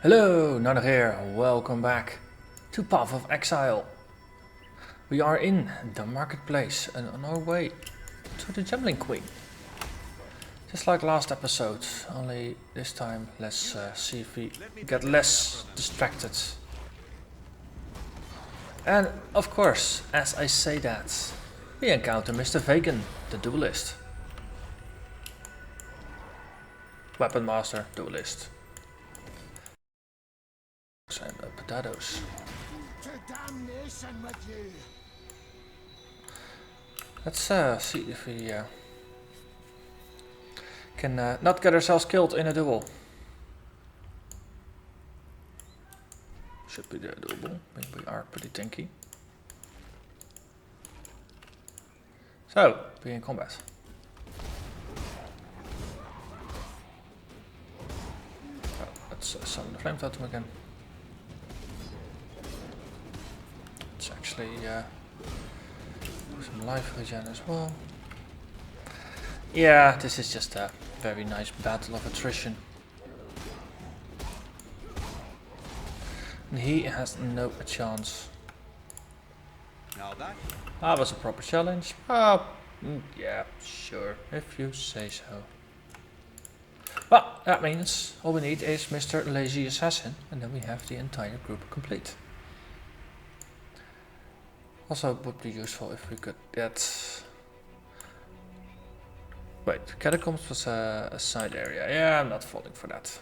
Hello, Narnach here. Welcome back to Path of Exile. We are in the marketplace and on our way to the Gambling Queen. Just like last episode, only this time let's see if we get less distracted. And of course, as I say that, we encounter Mr. Vagan, the duelist. Weapon Master, duelist. And potatoes. Let's see if we can not get ourselves killed in a duel. Should be doable. We are pretty tanky. So, be in combat. Oh, let's summon the Flame Totem again. Let's actually do some life regen as well. Yeah, this is just a very nice battle of attrition. And he has no chance. Now that was a proper challenge. Oh, yeah, sure, if you say so. Well, that means all we need is Mr. Lazy Assassin, and then we have the entire group complete. Also, it would be useful if we could get... Wait, Catacombs was a side area. Yeah, I'm not falling for that.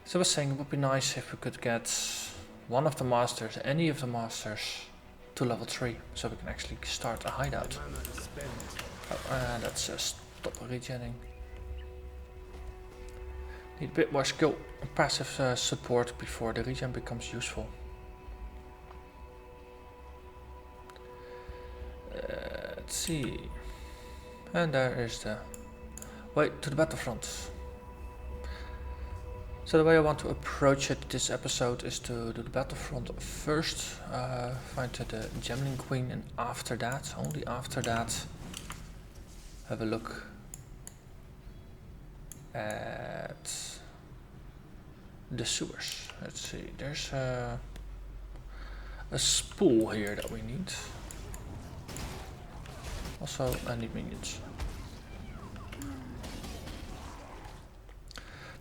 So I was saying it would be nice if we could get one of the masters, any of the masters, to level 3. So we can actually start a hideout. Oh, let's stop regenning. Need a bit more skill and passive support before the regen becomes useful. Let's see. And there is the way to the battlefront. So the way I want to approach it this episode is to do the battlefront first, find the Gambling Queen, and after that, only after that, have a look at the sewers. Let's see, there's a spool here that we need. Also, I need minions.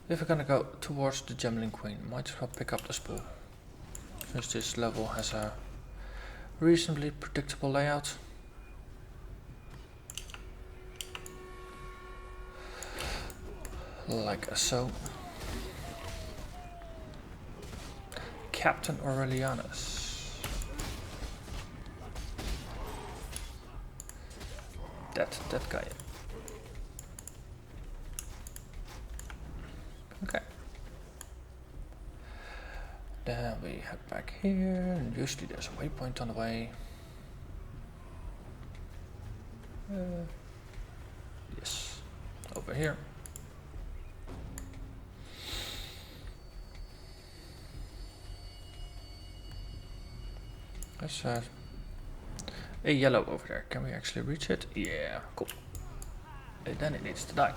If we're gonna go towards the Gambling Queen, might as well pick up the spool. Since this level has a reasonably predictable layout. Like so. Captain Aurelianus. That guy. Okay. Then we head back here, and usually there's a waypoint on the way. Yes, over here. There's a yellow over there. Can we actually reach it? Yeah, cool. And then it needs to die.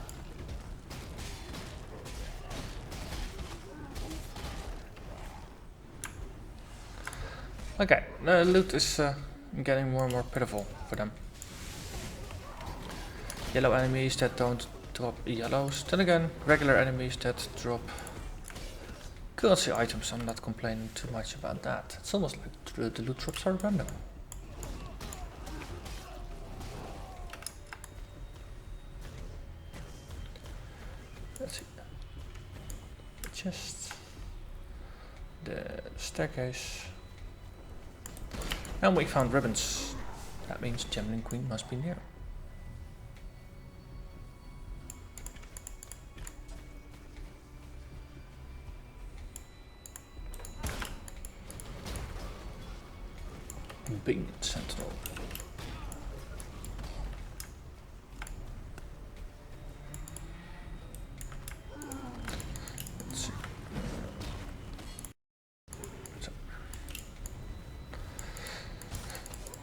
Okay, the loot is getting more and more pitiful for them. Yellow enemies that don't drop yellows. Then again, regular enemies that drop currency items. I'm not complaining too much about that. It's almost like the loot drops are random. Let's see. Just the staircase. And we found ribbons. That means Gambling Queen must be near. Big Sentinel. Let's see. So.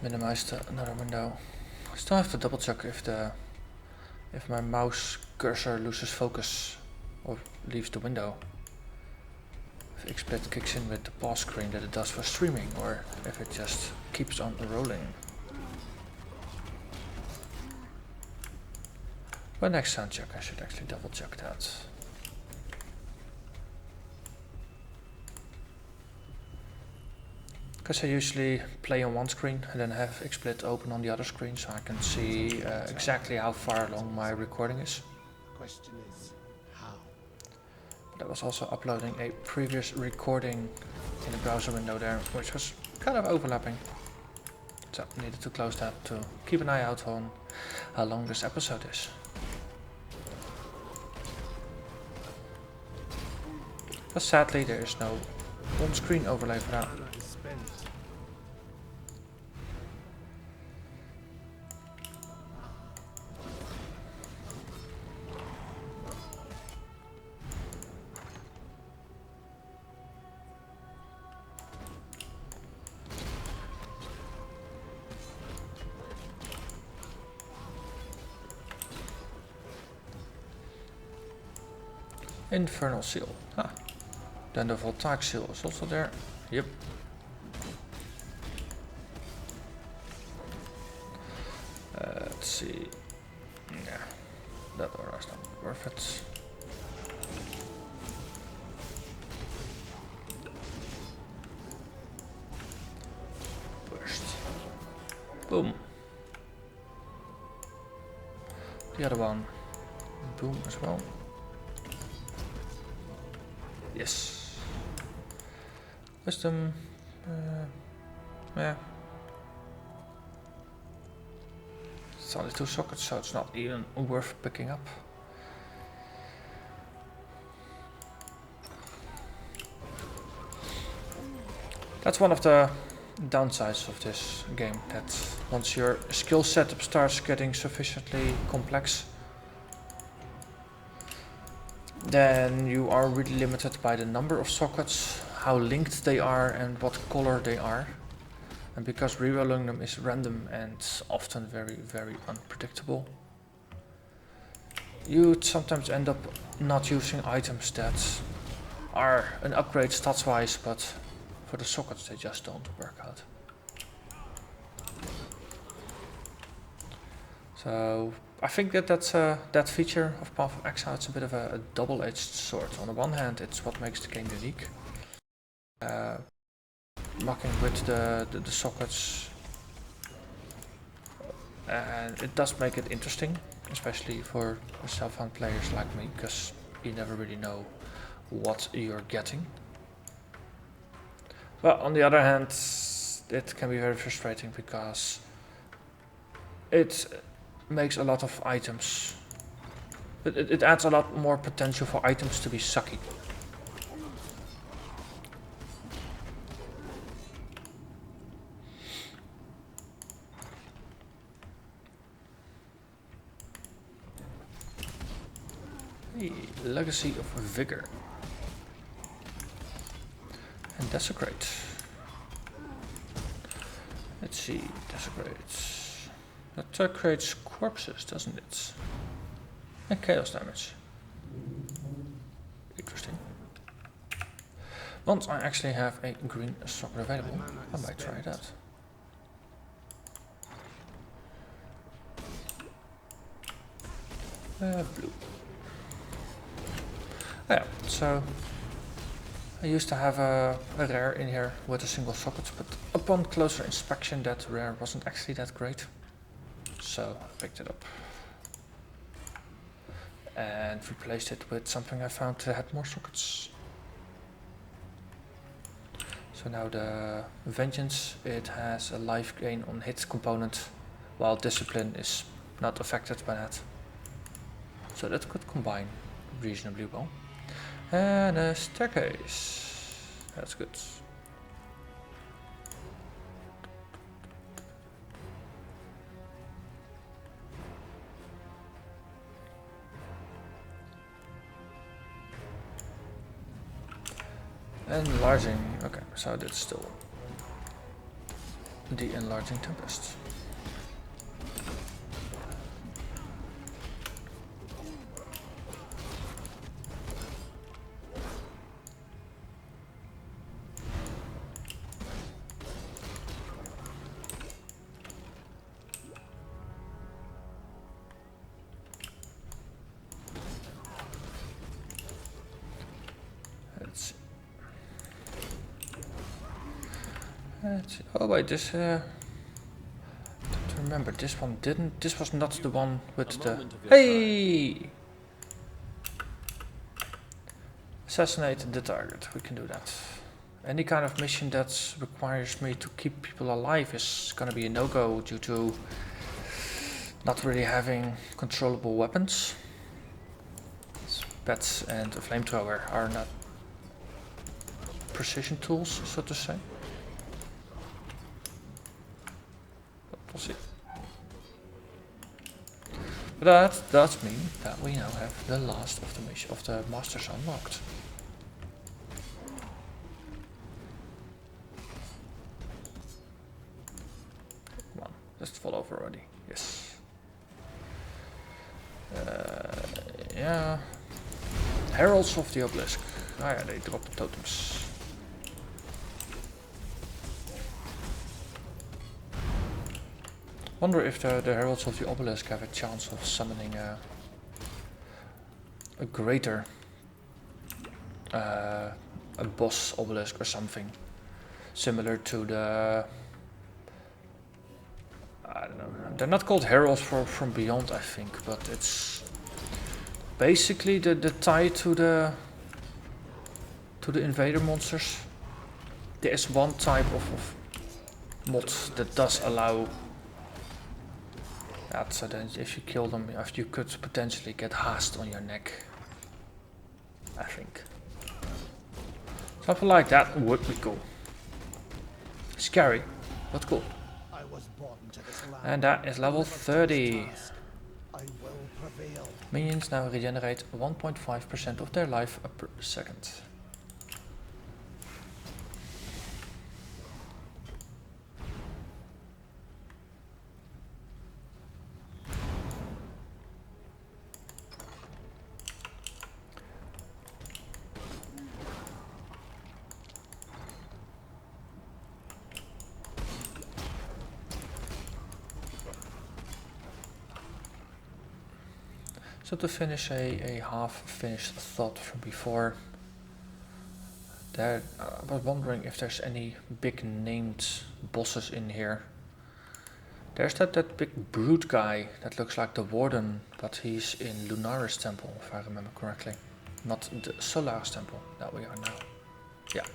Minimized another window. I still have to double check if my mouse cursor loses focus or leaves the window. if XSplit kicks in with the pause screen that it does for streaming, or if it just keeps on rolling. But next sound check I should actually double check that. Because I usually play on one screen and then have XSplit open on the other screen so I can see exactly how far along my recording is. Question is, how? But I was also uploading a previous recording in the browser window there, which was kind of overlapping. So I needed to close that to keep an eye out on how long this episode is. But sadly there is no on-screen overlay for that. Infernal Seal. Ah. Then the Voltaic Seal is also there. Yep. Let's see. Yeah. That aura is not worth it. Burst. Boom. The other one. Boom as well. Yes. Wisdom. Yeah. It's only 2 sockets, so it's not even worth picking up. That's one of the downsides of this game, that once your skill setup starts getting sufficiently complex, then you are really limited by the number of sockets, how linked they are and what color they are. And because rerolling them is random and often very, very unpredictable, you'd sometimes end up not using items that are an upgrade stats wise, but for the sockets they just don't work out. So I think that feature of Path of Exile, it's a bit of a double-edged sword. On the one hand, it's what makes the game unique. Mucking with the sockets, and it does make it interesting, especially for self-found players like me, because you never really know what you're getting. But on the other hand, it can be very frustrating because it makes a lot of items. It adds a lot more potential for items to be sucky. The Legacy of Vigor. And Desecrate. Let's see, Desecrate. That creates corpses, doesn't it? And chaos damage. Interesting. Once I actually have a green socket available, I might try that. Blue. Oh yeah, so I used to have a rare in here with a single socket, but upon closer inspection that rare wasn't actually that great. So I picked it up and replaced it with something I found that had more sockets. So now the Vengeance, it has a life gain on hit component, while Discipline is not affected by that. So that could combine reasonably well. And a staircase. That's good. Enlarging. Okay, so that's still the enlarging Tempest. Let's see. Let's see. Oh wait, this. Don't remember, this one didn't. This was not the one with the. Hey! Assassinate the target. We can do that. Any kind of mission that requires me to keep people alive is gonna be a no-go due to not really having controllable weapons. Pets and a flamethrower are not precision tools, so to say. But we'll see. But that does mean that we now have the last of the mission of the masters unlocked. Come on, just fall over already. Yes. Yeah. Heralds of the Obelisk. Ah yeah, they drop the totems. Wonder if the Heralds of the Obelisk have a chance of summoning a greater a boss obelisk or something similar to the, I don't know, they're not called Heralds from Beyond, I think, but it's basically the tie to the invader monsters. There is one type of mod that does allow that, so then if you kill them, you could potentially get haste on your neck, I think. Something like that would be cool. Scary, but cool. I was born to this land. And that is level 30. I will prevail. Minions now regenerate 1.5% of their life per second. So to finish a half-finished thought from before, I was wondering if there's any big named bosses in here. There's that big brute guy that looks like the warden, but he's in Solaris Temple, if I remember correctly. Not the Solaris Temple that we are now. Yeah.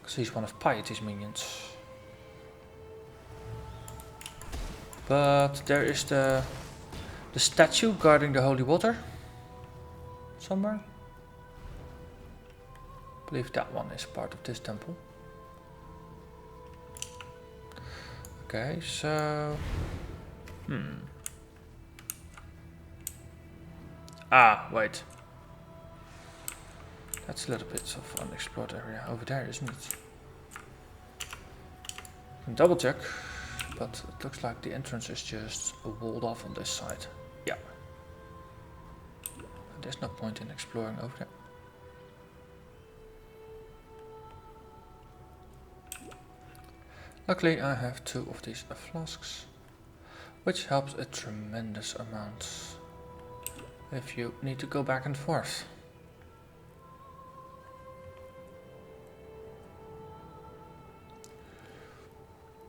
Because he's one of Piety's minions. But there is the statue guarding the holy water somewhere. I believe that one is part of this temple. Okay, so ah, wait. That's a little bit of unexplored area over there, isn't it? I can double check, but it looks like the entrance is just walled off on this side. Yeah. There's no point in exploring over there. Luckily I have 2 of these flasks, which helps a tremendous amount if you need to go back and forth.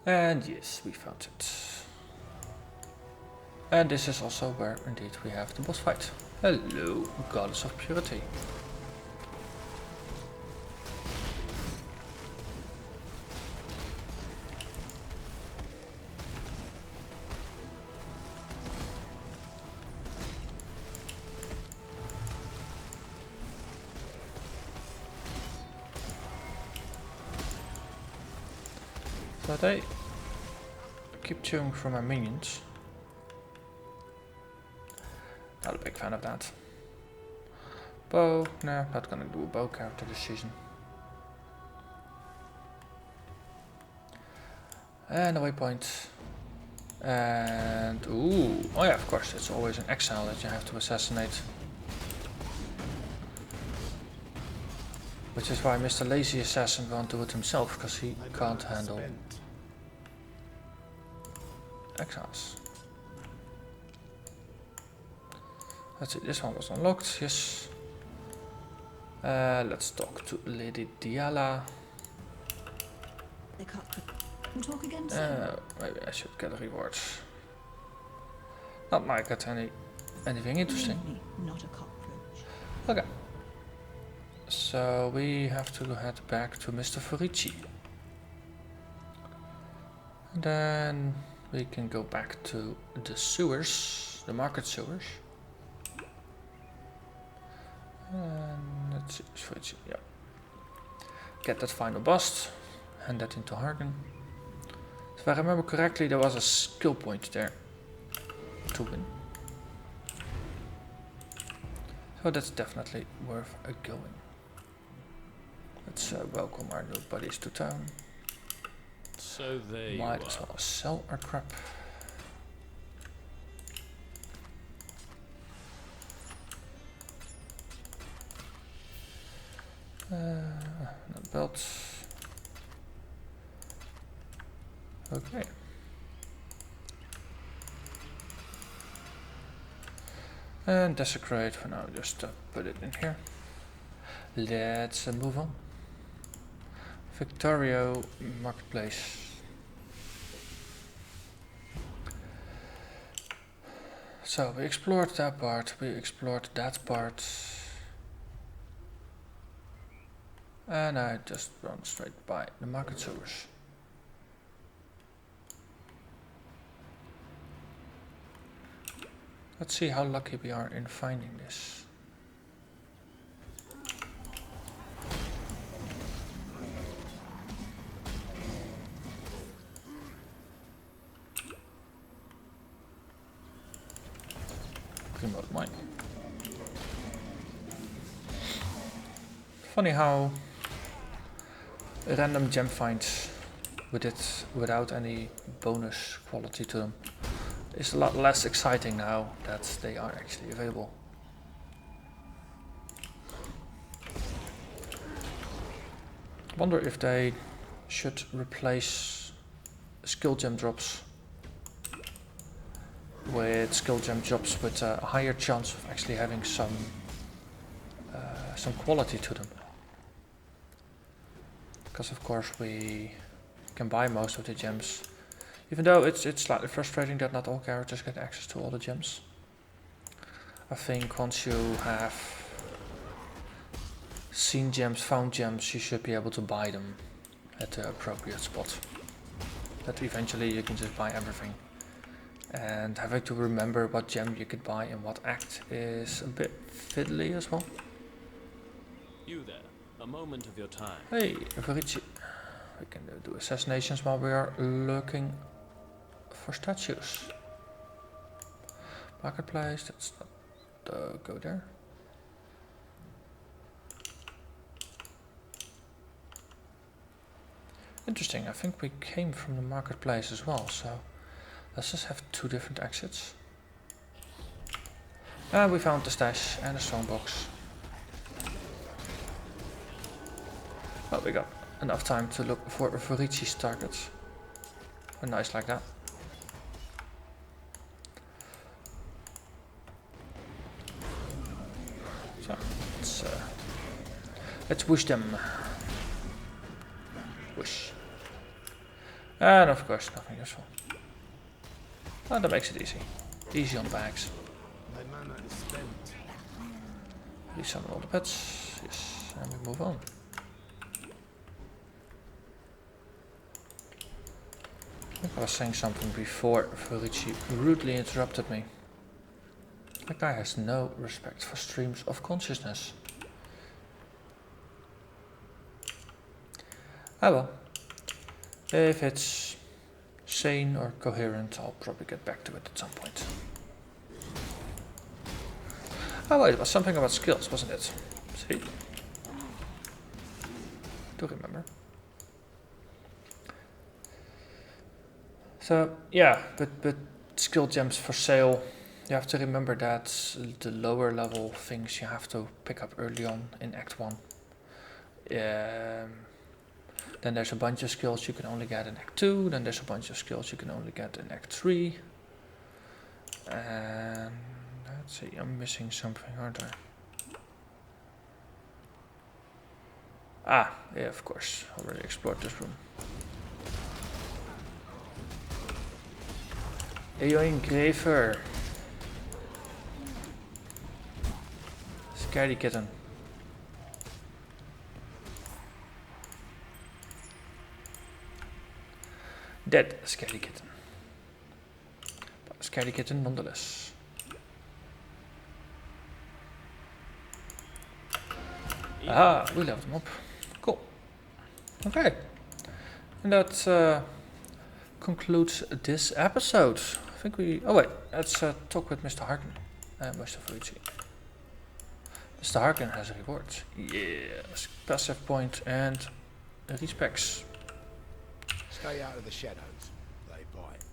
And yes, we found it. And this is also where indeed we have the boss fight. Hello, Goddess of Purity. So they keep chewing from my minions. Not a big fan of that. Bow, no, not gonna do a bow character this season. And a waypoint. And ooh, oh yeah, of course, it's always an exile that you have to assassinate. Which is why Mr. Lazy Assassin won't do it himself, because he can't handle exiles. Let's see, this one was unlocked, yes. Let's talk to Lady Diala. They we'll talk again soon. Maybe I should get rewards. Not might get anything interesting. Not a cockroach. Okay. So we have to head back to Mr. Vorici. And then we can go back to the sewers, the market sewers. And let's see, Vorici, yeah. Get that final bust, hand that into Hagen. If I remember correctly, there was a skill point there to win. So that's definitely worth a going. Let's welcome our new buddies to town. So there Might as well sell our crap. No belts. Okay. And desecrate for now, just put it in here. Let's move on. Victario marketplace. So we explored that part, we explored that part. And I just run straight by the market sewers. Let's see how lucky we are in finding this. Remote mine. Funny how random gem finds with it without any bonus quality to them is a lot less exciting now that they are actually available. Wonder if they should replace skill gem drops with skill gem drops with a higher chance of actually having some quality to them. Because of course we can buy most of the gems. Even though it's slightly frustrating that not all characters get access to all the gems. I think once you have seen gems, found gems, you should be able to buy them at the appropriate spot. That eventually you can just buy everything. And having to remember what gem you could buy in what act is a bit fiddly as well. You there, a moment of your time. Hey, Vorici. We can do assassinations while we are looking for statues. Marketplace, let's not go there. Interesting, I think we came from the marketplace as well, so let's just have two different exits. And we found the stash and a strongbox. Well, we got enough time to look for Vorici's targets. Nice like that. So let's whoosh them. Whoosh. And of course nothing useful. Oh, that makes it easy. Easy on the bags. My mana is spent. Resummon all the pets. Yes, and we move on. I think I was saying something before Vorici rudely interrupted me. That guy has no respect for streams of consciousness. Ah well. If it's sane or coherent, I'll probably get back to it at some point. Oh wait, it was something about skills, wasn't it? See? Do remember. So yeah, but skill gems for sale, you have to remember that the lower level things you have to pick up early on in Act 1. Then there's a bunch of skills you can only get in Act 2, then there's a bunch of skills you can only get in Act 3. And let's see, I'm missing something, aren't I? Ah, yeah, of course. Already explored this room. Ayo Engraver. Scaredy kitten. Dead scaredy kitten. But scaredy kitten nonetheless. Ah, we leveled him up. Cool. Okay. And that concludes this episode. I think we... Oh wait, let's talk with Mr. Harkin. Mr. Vorici. Mr. Harkin has rewards. Yes, passive point and respects. Stay out of the shadows. They bite.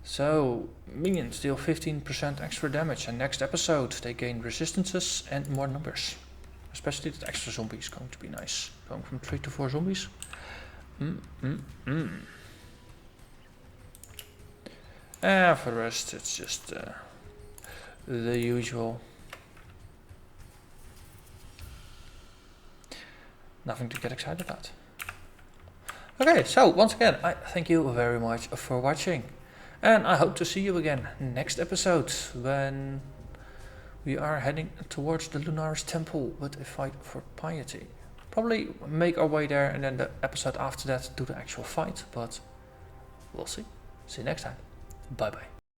So, minions deal 15% extra damage, and next episode they gain resistances and more numbers. Especially that extra zombie is going to be nice. Going from 3 to 4 zombies. And for the rest, it's just the usual. Nothing to get excited about. Okay, so once again, I thank you very much for watching. And I hope to see you again next episode when we are heading towards the Solaris Temple with a fight for piety. Probably make our way there and then the episode after that do the actual fight, but we'll see. See you next time. Bye bye.